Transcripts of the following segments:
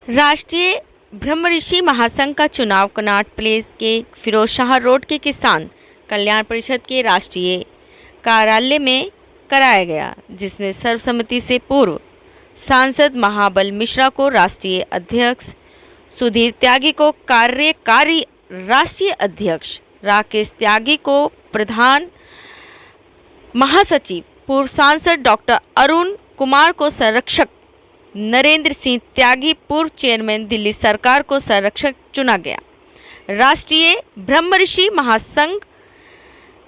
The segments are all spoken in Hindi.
राष्ट्रीय ब्रह्मऋषि महासंघ का चुनाव कनॉट प्लेस के फिरोजशाह रोड के किसान कल्याण परिषद के राष्ट्रीय कार्यालय में कराया गया, जिसमें सर्वसम्मति से पूर्व सांसद महाबल मिश्रा को राष्ट्रीय अध्यक्ष, सुधीर त्यागी को कार्यकारी राष्ट्रीय अध्यक्ष, राकेश त्यागी को प्रधान महासचिव, पूर्व सांसद डॉक्टर अरुण कुमार को संरक्षक, नरेंद्र सिंह त्यागी पूर्व चेयरमैन दिल्ली सरकार को संरक्षक चुना गया। राष्ट्रीय ब्रह्मऋषि महासंघ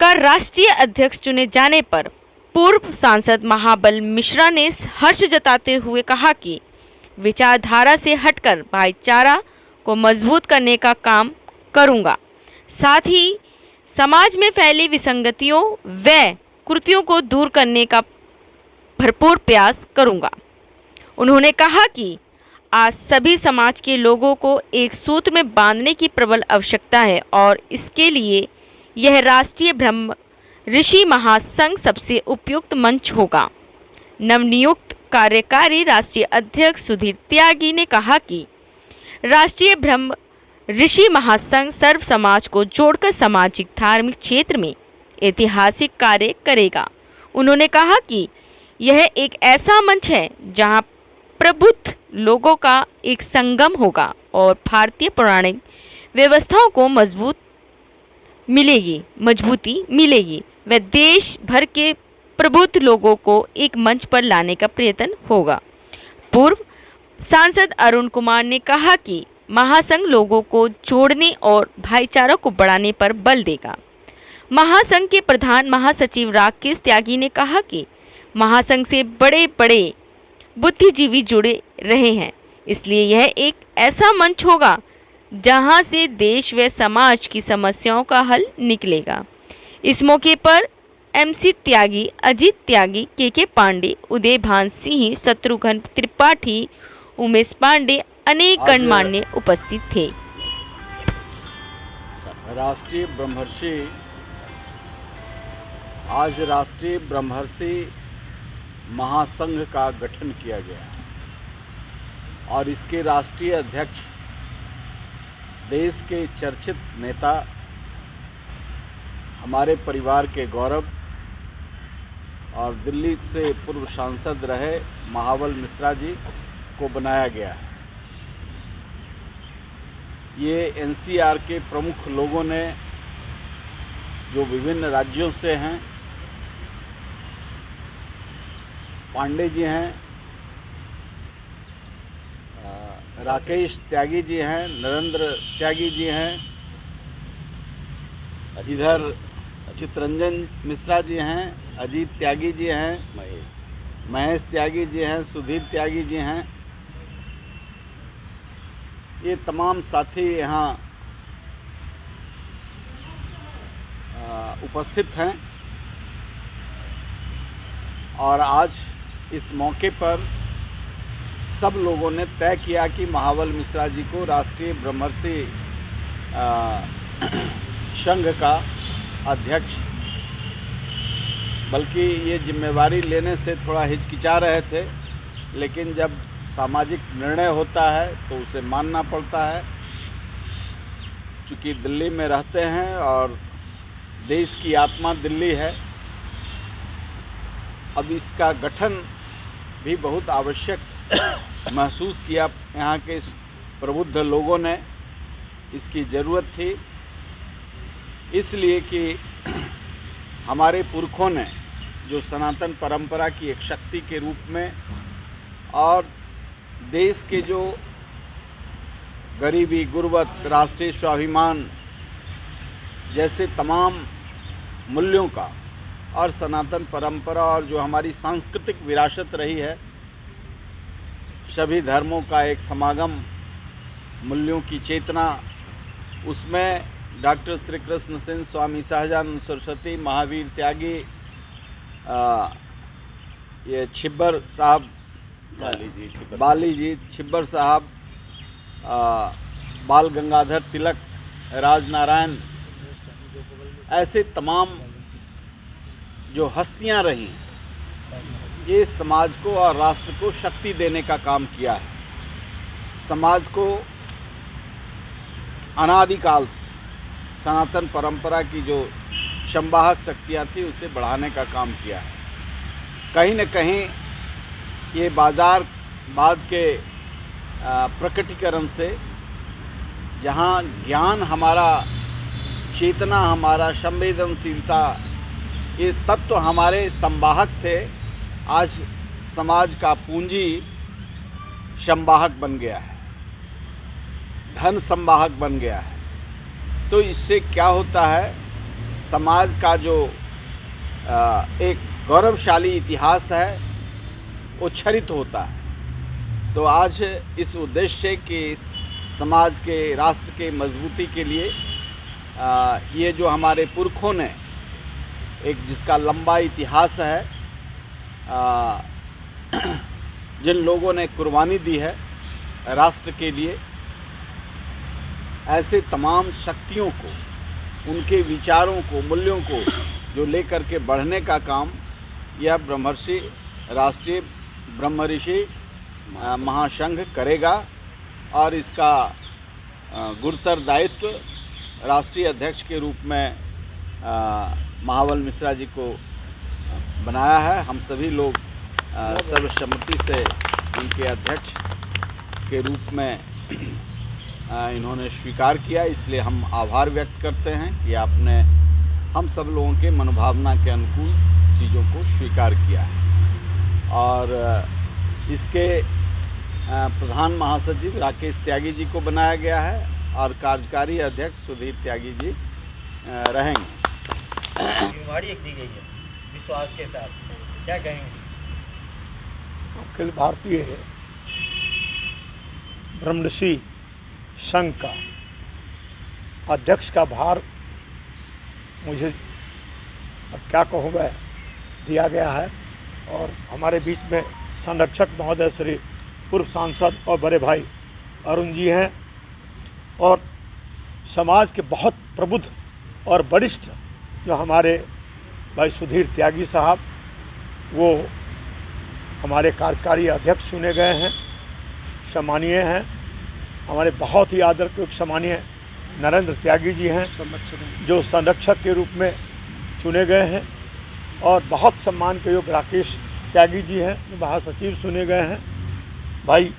का राष्ट्रीय अध्यक्ष चुने जाने पर पूर्व सांसद महाबल मिश्रा ने हर्ष जताते हुए कहा कि विचारधारा से हटकर भाईचारा को मजबूत करने का काम करूंगा, साथ ही समाज में फैली विसंगतियों व कुरीतियों को दूर करने का भरपूर प्रयास करूंगा। उन्होंने कहा कि आज सभी समाज के लोगों को एक सूत्र में बांधने की प्रबल आवश्यकता है और इसके लिए यह राष्ट्रीय ब्रह्म ऋषि महासंघ सबसे उपयुक्त मंच होगा। नवनियुक्त कार्यकारी राष्ट्रीय अध्यक्ष सुधीर त्यागी ने कहा कि राष्ट्रीय ब्रह्म ऋषि महासंघ सर्व समाज को जोड़कर सामाजिक धार्मिक क्षेत्र में ऐतिहासिक कार्य करेगा। उन्होंने कहा कि यह एक ऐसा मंच है जहां प्रबुद्ध लोगों का एक संगम होगा और भारतीय पौराणिक व्यवस्थाओं को मजबूती मिलेगी व देश भर के प्रबुद्ध लोगों को एक मंच पर लाने का प्रयत्न होगा। पूर्व सांसद अरुण कुमार ने कहा कि महासंघ लोगों को जोड़ने और भाईचारा को बढ़ाने पर बल देगा। महासंघ के प्रधान महासचिव राकेश त्यागी ने कहा कि महासंघ से बड़े बड़े बुद्धिजीवी जुड़े रहे हैं, इसलिए यह एक ऐसा मंच होगा जहां से देश व समाज की समस्याओं का हल निकलेगा। इस मौके पर MC त्यागी, अजीत त्यागी, के पांडे, उदय भान सिंह, शत्रुघ्न त्रिपाठी, उमेश पांडे, अनेक गणमान्य उपस्थित थे। आज राष्ट्रीय ब्रह्मर्षि महासंघ का गठन किया गया और इसके राष्ट्रीय अध्यक्ष देश के चर्चित नेता, हमारे परिवार के गौरव और दिल्ली से पूर्व सांसद रहे महाबल मिश्रा जी को बनाया गया है। ये NCR के प्रमुख लोगों ने जो विभिन्न राज्यों से हैं, पांडे जी हैं, राकेश त्यागी जी हैं, नरेंद्र त्यागी जी हैं, इधर चितरंजन मिश्रा जी हैं, अजीत त्यागी जी हैं, महेश त्यागी जी हैं, सुधीर त्यागी जी हैं। ये तमाम साथी यहाँ उपस्थित हैं और आज इस मौके पर सब लोगों ने तय किया कि महाबल मिश्रा जी को राष्ट्रीय ब्रह्मर्षि संघ का अध्यक्ष, बल्कि ये जिम्मेवारी लेने से थोड़ा हिचकिचा रहे थे, लेकिन जब सामाजिक निर्णय होता है तो उसे मानना पड़ता है। चूँकि दिल्ली में रहते हैं और देश की आत्मा दिल्ली है, अब इसका गठन भी बहुत आवश्यक महसूस किया। यहाँ के प्रबुद्ध लोगों ने इसकी ज़रूरत थी, इसलिए कि हमारे पुरखों ने जो सनातन परंपरा की एक शक्ति के रूप में और देश के जो गरीबी, गुर्बत, राष्ट्रीय स्वाभिमान जैसे तमाम मूल्यों का और सनातन परंपरा और जो हमारी सांस्कृतिक विरासत रही है, सभी धर्मों का एक समागम, मूल्यों की चेतना, उसमें डॉक्टर श्री कृष्ण सेन, स्वामी सहजानंद सरस्वती, महावीर त्यागी, ये छिब्बर साहब, बाली जी छिब्बर साहब, बाल गंगाधर तिलक, राजनारायण, ऐसे तमाम जो हस्तियां रही, ये समाज को और राष्ट्र को शक्ति देने का काम किया है। समाज को अनादिकाल से सनातन परंपरा की जो संवाहक शक्तियाँ थी उसे बढ़ाने का काम किया है। कहीं न कहीं ये बाज़ारवाद के प्रकटीकरण से जहाँ ज्ञान हमारा, चेतना हमारा, संवेदनशीलता, ये तत्व हमारे संवाहक थे, आज समाज का पूंजी संवाहक बन गया है, धन संवाहक बन गया है। तो इससे क्या होता है, समाज का जो एक गौरवशाली इतिहास है वो क्षरित होता है। तो आज इस उद्देश्य के समाज के, राष्ट्र के मजबूती के लिए ये जो हमारे पुरखों ने एक जिसका लंबा इतिहास है, जिन लोगों ने कुर्बानी दी है राष्ट्र के लिए, ऐसे तमाम शक्तियों को, उनके विचारों को, मूल्यों को जो लेकर के बढ़ने का काम यह ब्रह्मर्षि राष्ट्रीय ब्रह्मऋषि महासंघ करेगा। और इसका गुरुतर दायित्व राष्ट्रीय अध्यक्ष के रूप में महाबल मिश्रा जी को बनाया है। हम सभी लोग सर्वसम्मति से उनके अध्यक्ष के रूप में इन्होंने स्वीकार किया, इसलिए हम आभार व्यक्त करते हैं कि आपने हम सब लोगों के मनोभावना के अनुकूल चीज़ों को स्वीकार किया है। और इसके प्रधान महासचिव राकेश त्यागी जी को बनाया गया है और कार्यकारी अध्यक्ष सुधीर त्यागी जी रहेंगे। जिम्मेवारी एक दी गई है विश्वास के साथ, क्या कहेंगे? अखिल भारतीय ब्रह्मऋषि संघ का अध्यक्ष का भार मुझे अब क्या कहूँ मैं दिया गया है। और हमारे बीच में संरक्षक महोदय श्री पूर्व सांसद और बड़े भाई अरुण जी हैं, और समाज के बहुत प्रबुद्ध और वरिष्ठ जो हमारे भाई सुधीर त्यागी साहब, वो हमारे कार्यकारी अध्यक्ष चुने गए हैं, सम्मानीय हैं। हमारे बहुत ही आदर के सम्मानीय नरेंद्र त्यागी जी हैं जो संरक्षक के रूप में चुने गए हैं, और बहुत सम्मान के योग्य राकेश त्यागी जी हैं जो महासचिव चुने गए हैं। भाई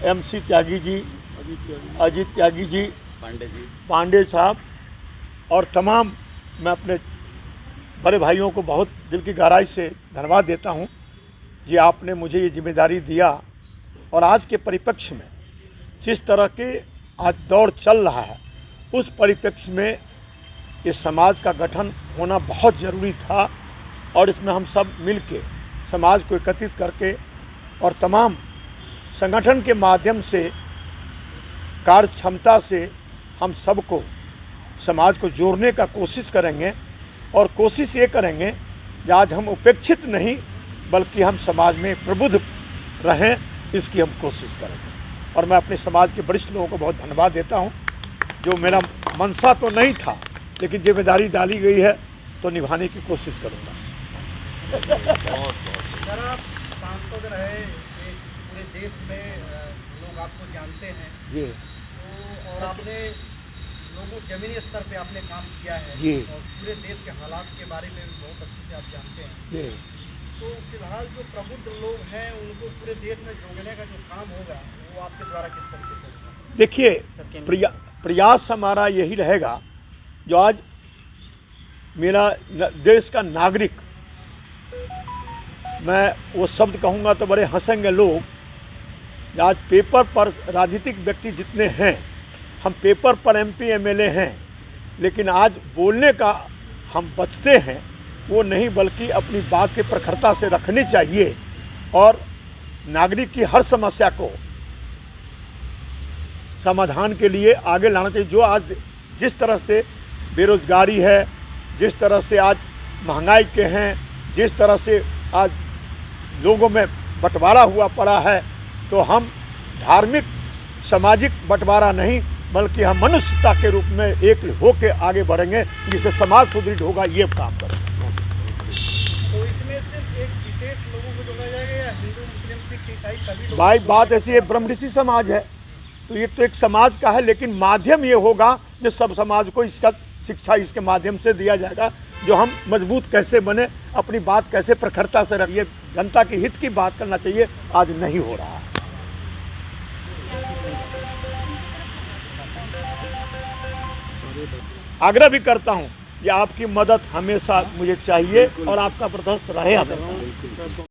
MC त्यागी जी, अजीत त्यागी जी, पांडे साहब, और तमाम मैं अपने बड़े भाइयों को बहुत दिल की गहराई से धन्यवाद देता हूं जी, आपने मुझे ये जिम्मेदारी दिया। और आज के परिप्रेक्ष्य में जिस तरह के आज दौर चल रहा है, उस परिप्रेक्ष्य में इस समाज का गठन होना बहुत ज़रूरी था, और इसमें हम सब मिल के समाज को एकत्रित करके और तमाम संगठन के माध्यम से, कार्य क्षमता से हम सबको समाज को जोड़ने का कोशिश करेंगे। और कोशिश ये करेंगे कि आज हम उपेक्षित नहीं बल्कि हम समाज में प्रबुद्ध रहें, इसकी हम कोशिश करेंगे। और मैं अपने समाज के वरिष्ठ लोगों को बहुत धन्यवाद देता हूं, जो मेरा मनसा तो नहीं था लेकिन जिम्मेदारी डाली गई है तो निभाने की कोशिश करूँगा। सर, आप सांसद रहे, पूरे देश में लोग आपको जानते हैं जी, तो और आपने लोगों जमीनी स्तर पे आपने काम किया है जी, और पूरे देश के हालात के बारे में भी बहुत अच्छे से आप जानते हैं जी। तो फिलहाल जो प्रबुद्ध लोग हैं उनको पूरे देश में जोड़ने का जो काम होगा वो आपके द्वारा किस तरीके से होगा? देखिए, प्रयास हमारा यही रहेगा, जो आज मेरा देश का नागरिक, मैं वो शब्द कहूँगा तो बड़े हंसेंगे लोग, आज पेपर पर राजनीतिक व्यक्ति जितने हैं, हम पेपर पर MP MLA हैं, लेकिन आज बोलने का हम बचते हैं वो नहीं, बल्कि अपनी बात की प्रखरता से रखनी चाहिए और नागरिक की हर समस्या को समाधान के लिए आगे लाना चाहिए। जो आज जिस तरह से बेरोजगारी है, जिस तरह से आज महंगाई के हैं, जिस तरह से आज लोगों में बंटवारा हुआ पड़ा है, तो हम धार्मिक सामाजिक बंटवारा नहीं बल्कि हम मनुष्यता के रूप में एक होकर आगे बढ़ेंगे, जिससे समाज सुदृढ़ होगा, ये काम करेंगे। तो इसमें सिर्फ एक विशेष लोगों को जोड़ा जाएगा या हिंदू मुस्लिम सिख ईसाई सभी लोग। भाई बात ऐसी है, ब्रह्म ऋषि समाज है तो ये तो एक समाज का है, लेकिन माध्यम ये होगा जो सब समाज को इसका शिक्षा इसके माध्यम से दिया जाएगा, जो हम मजबूत कैसे बने, अपनी बात कैसे प्रखरता से रखिए, जनता के हित की बात करना चाहिए, आज नहीं हो रहा है। आग्रह भी करता हूं कि आपकी मदद हमेशा मुझे चाहिए और आपका प्रशस्त रहे हमेशा।